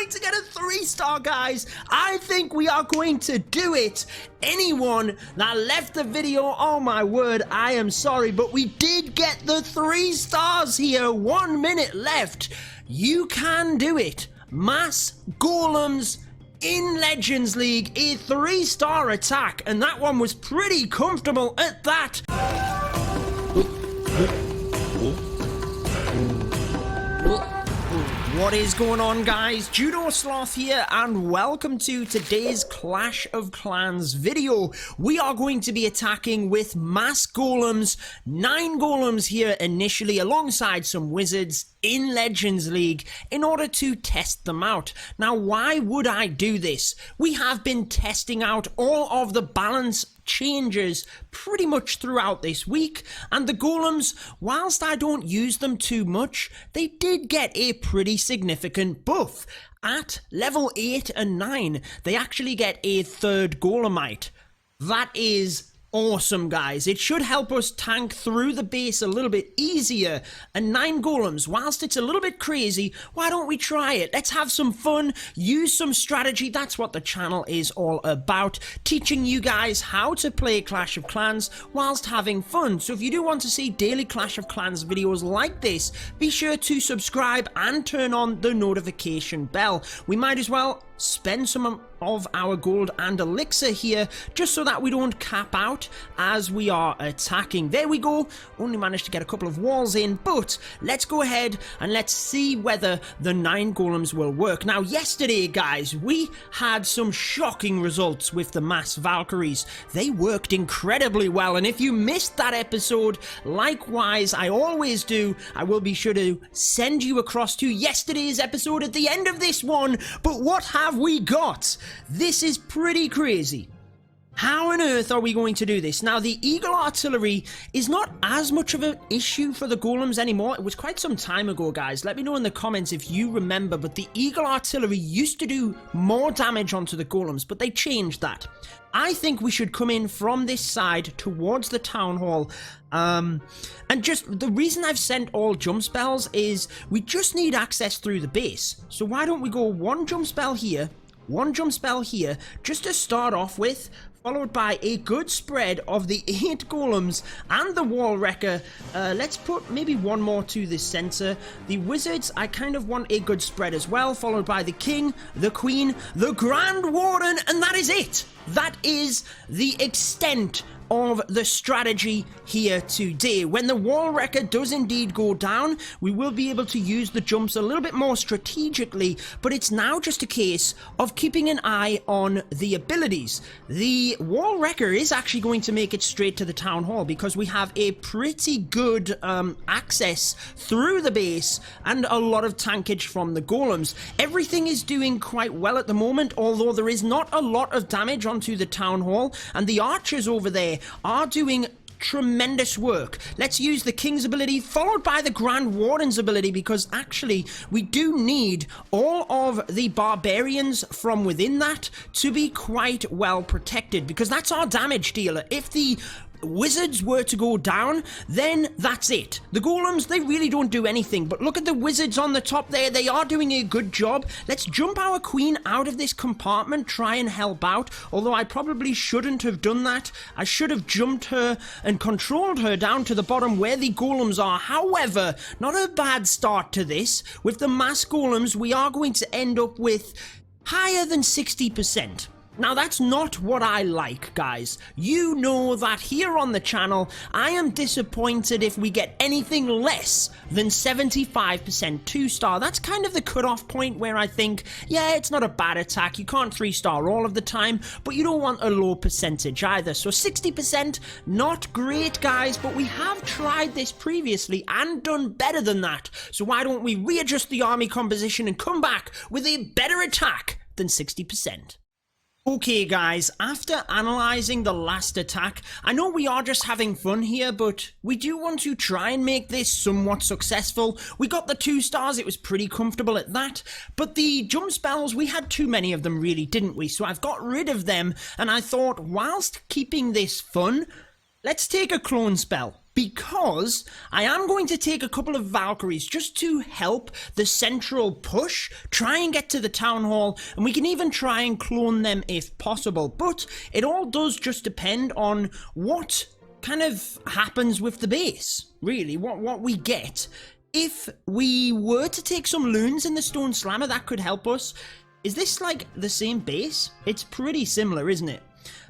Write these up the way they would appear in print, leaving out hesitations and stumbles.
going to get a 3-star, guys. I think we are going to do it. Anyone that left the video, oh my word, I am sorry, but we did get the 3 stars here. 1 minute left. You can do it. Mass Golems in Legends League, a 3-star attack, and that one was pretty comfortable at that. What is going on, guys? Judo Sloth here, and welcome to today's Clash of Clans video. We are going to be attacking with Mass Golems, 9 Golems here initially, alongside some Wizards in Legends League in order to test them out. Now, why would I do this? We have been testing out all of the balance changes pretty much throughout this week, and the Golems, whilst I don't use them too much, they did get a pretty significant buff. At level 8 and 9, they actually get a 3rd Golemite. That is awesome, guys. It should help us tank through the base a little bit easier. And 9 Golems, whilst it's a little bit crazy, why don't we try it? Let's have some fun, use some strategy. That's what the channel is all about, teaching you guys how to play Clash of Clans whilst having fun. So if you do want to see daily Clash of Clans videos like this, be sure to subscribe and turn on the notification bell. We might as well spend some of our gold and elixir here just so that we don't cap out as we are attacking. There we go. Only managed to get a couple of walls in, but let's go ahead and let's see whether the 9 Golems will work. Now, yesterday, guys, we had some shocking results with the Mass Valkyries. They worked incredibly well, and if you missed that episode, likewise, I always do, I will be sure to send you across to yesterday's episode at the end of this one. But what have we got? This is pretty crazy. How on earth are we going to do this? Now, the Eagle Artillery is not as much of an issue for the Golems anymore. It was quite some time ago, guys. Let me know in the comments if you remember, but the Eagle Artillery used to do more damage onto the Golems, but they changed that. I think we should come in from this side towards the Town Hall. And just the reason I've sent all jump spells is we just need access through the base. So why don't we go 1 jump spell here, 1 jump spell here, just to start off with, followed by a good spread of the 8 Golems and the Wall Wrecker. Let's put maybe 1 more to the center. The Wizards, I kind of want a good spread as well, followed by the King, the Queen, the Grand Warden, and that is it. That is the extent of the strategy here today. When the Wall Wrecker does indeed go down, we will be able to use the jumps a little bit more strategically, but it's now just a case of keeping an eye on the abilities. The Wall Wrecker is actually going to make it straight to the Town Hall because we have a pretty good access through the base and a lot of tankage from the Golems. Everything is doing quite well at the moment, although there is not a lot of damage onto the Town Hall, and the archers over there are doing tremendous work. Let's use the King's ability followed by the Grand Warden's ability, because actually we do need all of the barbarians from within that to be quite well protected, because that's our damage dealer. If the Wizards were to go down, then that's it. The Golems, they really don't do anything, but look at the Wizards on the top there. They are doing a good job. Let's jump our Queen out of this compartment, try and help out, although I probably shouldn't have done that. I should have jumped her and controlled her down to the bottom where the Golems are. However, not a bad start to this. With the Mass Golems, we are going to end up with higher than 60%. Now, that's not what I like, guys. You know that here on the channel, I am disappointed if we get anything less than 75% 2-star. That's kind of the cutoff point where I think, yeah, it's not a bad attack. You can't 3-star all of the time, but you don't want a low percentage either. So 60%, not great, guys, but we have tried this previously and done better than that. So why don't we readjust the army composition and come back with a better attack than 60%? Okay, guys, after analysing the last attack, I know we are just having fun here, but we do want to try and make this somewhat successful. We got the 2 stars, it was pretty comfortable at that, but the jump spells, we had too many of them really, didn't we? So I've got rid of them, and I thought, whilst keeping this fun, let's take a clone spell. because I am going to take a couple of Valkyries just to help the central push, try and get to the town hall, and we can even try and clone them if possible. But it all does just depend on what kind of happens with the base, really, what we get. If we were to take some loons in the Stone Slammer, that could help us. Is this like the same base? It's pretty similar, isn't it?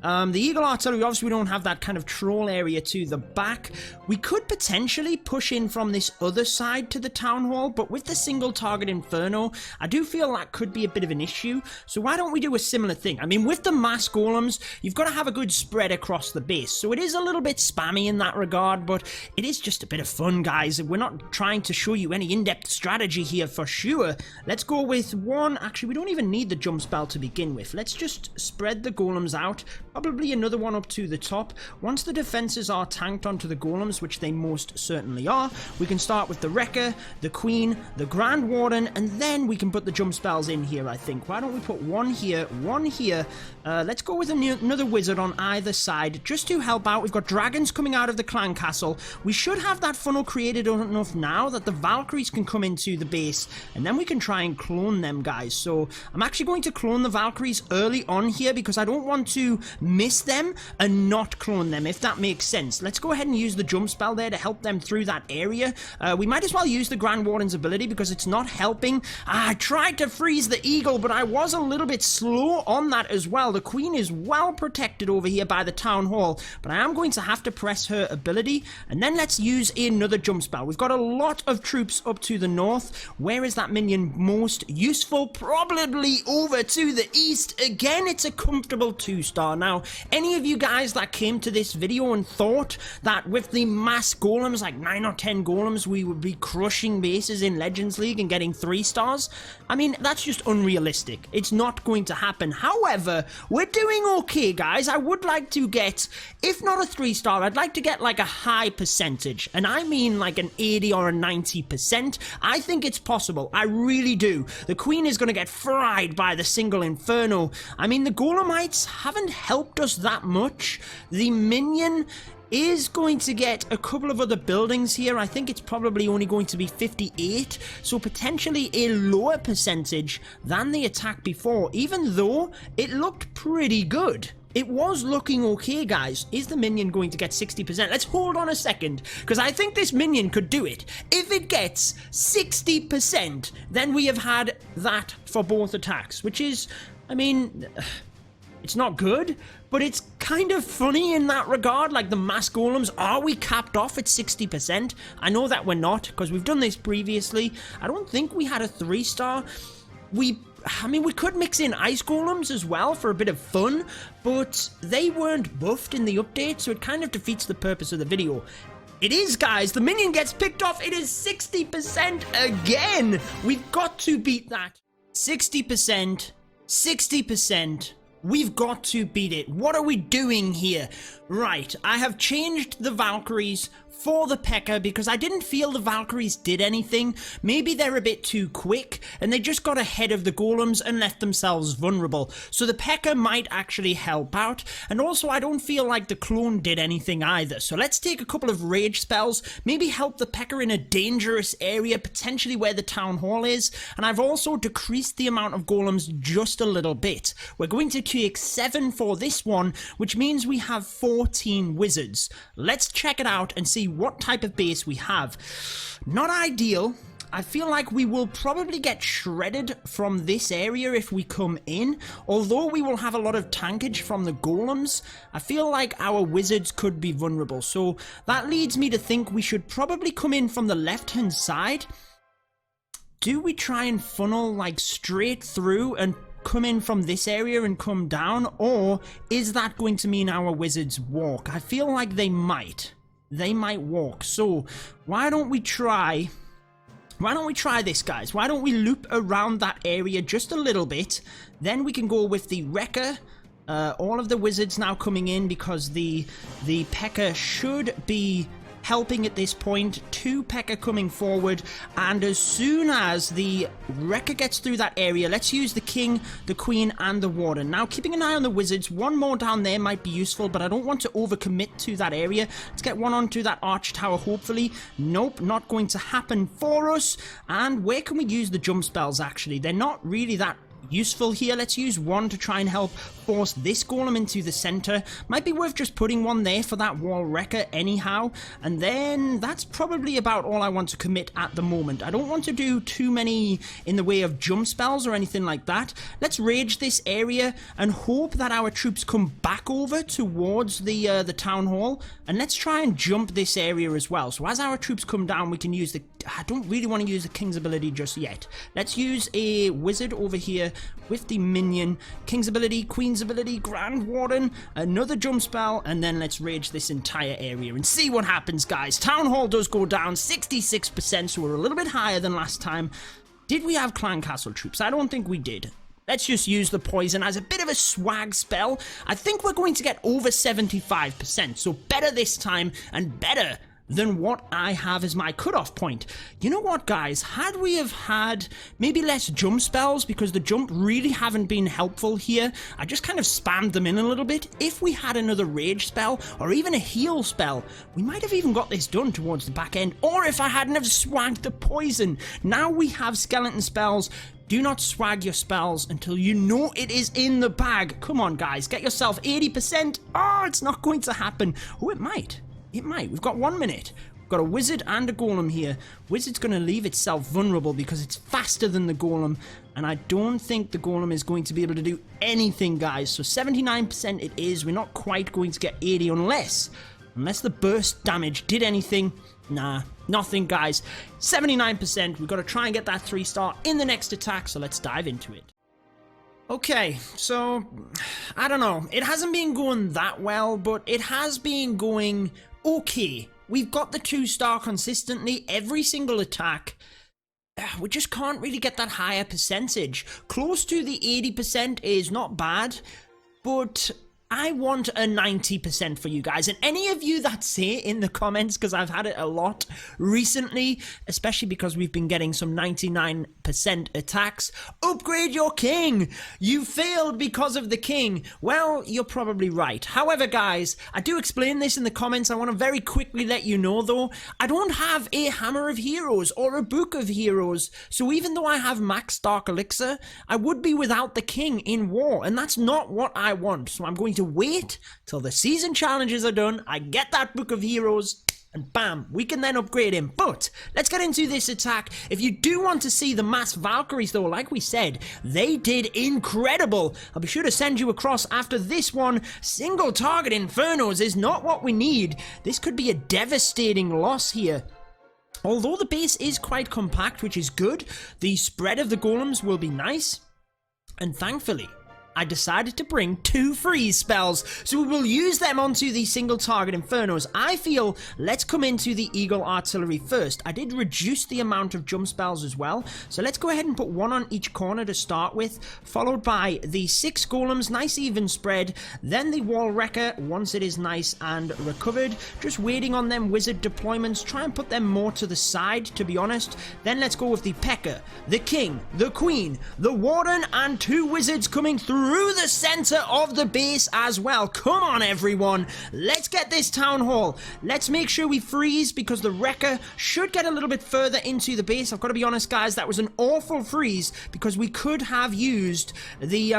The Eagle Artillery, obviously we don't have that kind of troll area to the back. We could potentially push in from this other side to the town hall, but with the single target Inferno, I do feel that could be a bit of an issue. So why don't we do a similar thing? I mean, with the Mass Golems, you've got to have a good spread across the base. So it is a little bit spammy in that regard, but it is just a bit of fun, guys. We're not trying to show you any in-depth strategy here for sure. Let's go with one. Actually, we don't even need the jump spell to begin with. Let's just spread the Golems out. Probably another one up to the top. Once the defenses are tanked onto the Golems, which they most certainly are, we can start with the Wrecker, the Queen, the Grand Warden, and then we can put the jump spells in here, I think. Why don't we put one here, one here. Let's go with another wizard on either side, just to help out. We've got dragons coming out of the clan castle. We should have that funnel created enough now that the Valkyries can come into the base, and then we can try and clone them, guys. So I'm actually going to clone the Valkyries early on here because I don't want to miss them and not clone them, if that makes sense. Let's go ahead and use the jump spell there to help them through that area. We might as well use the Grand Warden's ability because it's not helping. I tried to freeze the Eagle, but I was a little bit slow on that as well. The Queen is well protected over here by the Town Hall, but I am going to have to press her ability, and then let's use another jump spell. We've got a lot of troops up to the north. Where is that minion most useful? Probably over to the east. Again, it's a comfortable 2-star. Now, any of you guys that came to this video and thought that with the Mass Golems, like 9 or 10 Golems, we would be crushing bases in Legends League and getting 3 stars, I mean, that's just unrealistic. It's not going to happen. However, we're doing okay, guys. I would like to get, if not a 3-star, I'd like to get like a high percentage, and I mean like an 80 or a 90%. I think it's possible. I really do. The Queen is going to get fried by the single Inferno. I mean, the Golemites haven't helped us that much. The minion is going to get a couple of other buildings here. I think it's probably only going to be 58, so potentially a lower percentage than the attack before, even though it looked pretty good. It was looking okay, guys. Is the minion going to get 60%? Let's hold on a second, because I think this minion could do it. If it gets 60%, then we have had that for both attacks, which is, I mean, it's not good, but it's kind of funny in that regard. Like the Mass Golems, are we capped off at 60%? I know that we're not, because we've done this previously. I don't think we had a 3-star. I mean, we could mix in Ice Golems as well for a bit of fun, but they weren't buffed in the update, so it kind of defeats the purpose of the video. It is, guys. The minion gets picked off. It is 60% again. We've got to beat that. 60%. 60%. We've got to beat it. What are we doing here? Right, I have changed the Valkyries for the P.E.K.K.A. because I didn't feel the Valkyries did anything. Maybe they're a bit too quick and they just got ahead of the Golems and left themselves vulnerable. So the P.E.K.K.A. might actually help out, and also I don't feel like the clone did anything either. So let's take a couple of rage spells, maybe help the P.E.K.K.A. in a dangerous area, potentially where the town hall is, and I've also decreased the amount of Golems just a little bit. We're going to take 7 for this one, which means we have 14 wizards. Let's check it out and see what type of base we have. Not ideal. I feel like we will probably get shredded from this area if we come in. Although we will have a lot of tankage from the Golems, I feel like our wizards could be vulnerable. So that leads me to think we should probably come in from the left-hand side. Do we try and funnel like straight through and come in from this area and come down? Or is that going to mean our wizards walk? I feel like they might. They might walk. So why don't we try this, guys? Why don't we loop around that area just a little bit? Then we can go with the Wrecker. All of the wizards now coming in because the P.E.K.K.A. should be helping at this point. 2 P.E.K.K.A coming forward, and as soon as the Wrecker gets through that area, let's use the King, the Queen, and the Warden. Now, keeping an eye on the Wizards, 1 more down there might be useful, but I don't want to overcommit to that area. Let's get 1 onto that Arch Tower, hopefully. Nope, not going to happen for us. And where can we use the jump spells, actually? They're not really that useful here. Let's use 1 to try and help force this golem into the center. Might be worth just putting 1 there for that wall wrecker anyhow, and then that's probably about all I want to commit at the moment. I don't want to do too many in the way of jump spells or anything like that. Let's rage this area and hope that our troops come back over towards the town hall, and let's try and jump this area as well. So as our troops come down, we can use the... I don't really want to use the King's ability just yet. Let's use a wizard over here with the minion. King's ability, Queen's ability, Grand Warden, another jump spell, and then let's rage this entire area and see what happens, guys. Town Hall does go down 66%, so we're a little bit higher than last time. Did we have Clan Castle troops? I don't think we did. Let's just use the poison as a bit of a swag spell. I think we're going to get over 75%, so better this time and better than what I have as my cutoff point. You know what, guys? Had we have had maybe less jump spells, because the jump really haven't been helpful here, I just kind of spammed them in a little bit. If we had another rage spell or even a heal spell, we might have even got this done towards the back end. Or if I hadn't have swagged the poison. Now we have skeleton spells. Do not swag your spells until you know it is in the bag. Come on, guys. Get yourself 80%. Oh, it's not going to happen. Oh, it might. It might. We've got 1 minute. We've got a wizard and a golem here. Wizard's going to leave itself vulnerable because it's faster than the golem. And I don't think the golem is going to be able to do anything, guys. So 79% it is. We're not quite going to get 80 unless the burst damage did anything. Nah, nothing, guys. 79%. We've got to try and get that 3-star in the next attack. So let's dive into it. Okay, so I don't know. It hasn't been going that well, but it has been going okay. We've got the 2-star consistently every single attack. We just can't really get that higher percentage. Close to the 80% is not bad, but I want a 90% for you guys. And any of you that say in the comments, because I've had it a lot recently, especially because we've been getting some 99% attacks, upgrade your king. You failed because of the king. Well, you're probably right. However, guys, I do explain this in the comments. I want to very quickly let you know, though, I don't have a Hammer of Heroes or a Book of Heroes. So even though I have Max Dark Elixir, I would be without the king in war. And that's not what I want. So I'm going to wait till the season challenges are done. I get that Book of Heroes, and bam, we can then upgrade him. But let's get into this attack. If you do want to see the Mass Valkyries, though, like we said, they did incredible. I'll be sure to send you across after this one. Single target Infernos is not what we need. This could be a devastating loss here. Although the base is quite compact, which is good, the spread of the golems will be nice. And thankfully, I decided to bring 2 freeze spells, so we will use them onto the single target Infernos. I feel let's come into the Eagle Artillery first. I did reduce the amount of jump spells as well, so let's go ahead and put 1 on each corner to start with, followed by the 6 golems, nice even spread, then the wall wrecker once it is nice and recovered. Just waiting on them wizard deployments, try and put them more to the side, to be honest. Then let's go with the P.E.K.K.A, the king, the queen, the warden, and 2 wizards coming through the center of the base as well. Come on, everyone. Let's get this town hall. Let's make sure we freeze, because the wrecker should get a little bit further into the base. I've got to be honest, guys, that was an awful freeze, because we could have used the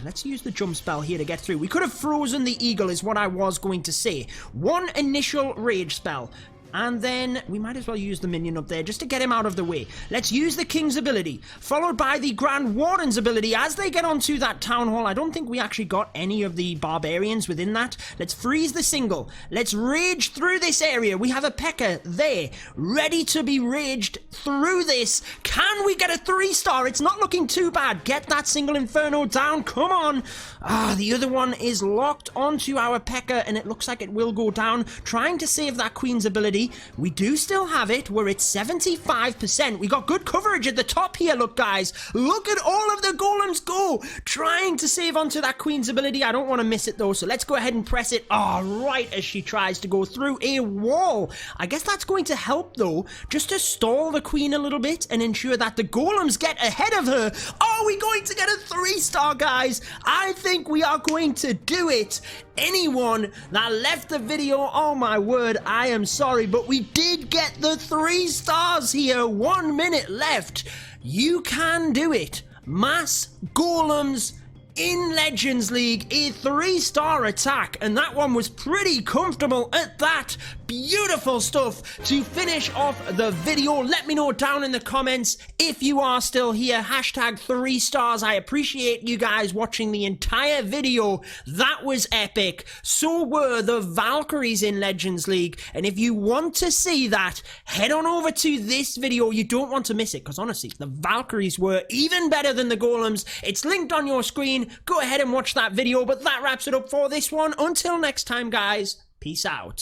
let's use the jump spell here to get through. We could have frozen the eagle is what I was going to say. 1 initial rage spell, and then we might as well use the minion up there just to get him out of the way. Let's use the king's ability, followed by the Grand Warden's ability as they get onto that town hall. I don't think we actually got any of the barbarians within that. Let's freeze the single. Let's rage through this area. We have a P.E.K.K.A there, ready to be raged through this. Can we get a 3-star? It's not looking too bad. Get that single Inferno down. Come on. The other one is locked onto our P.E.K.K.A, and it looks like it will go down. Trying to save that queen's ability. see, we do still have it. We're at 75%. We got good coverage at the top here. Look, guys. Look at all of the golems go. Trying to save onto that queen's ability. I don't want to miss it, though. So let's go ahead and press it. Oh, right as she tries to go through a wall. I guess that's going to help, though, just to stall the queen a little bit and ensure that the golems get ahead of her. Are we going to get a 3-star, guys? I think we are going to do it. Anyone that left the video, oh my word, I am sorry, but we did get the 3 stars here. 1 minute left. You can do it. Mass Golems in Legends League, a 3-star attack, and that one was pretty comfortable at that. Beautiful stuff to finish off the video. Let me know down in the comments if you are still here. Hashtag 3 stars. I appreciate you guys watching the entire video. That was epic. So were the Valkyries in Legends League, and if you want to see that, head on over to this video. You don't want to miss it, because honestly, the Valkyries were even better than the Golems. It's linked on your screen. Go ahead and watch that video, but that wraps it up for this one. Until next time, guys, peace out.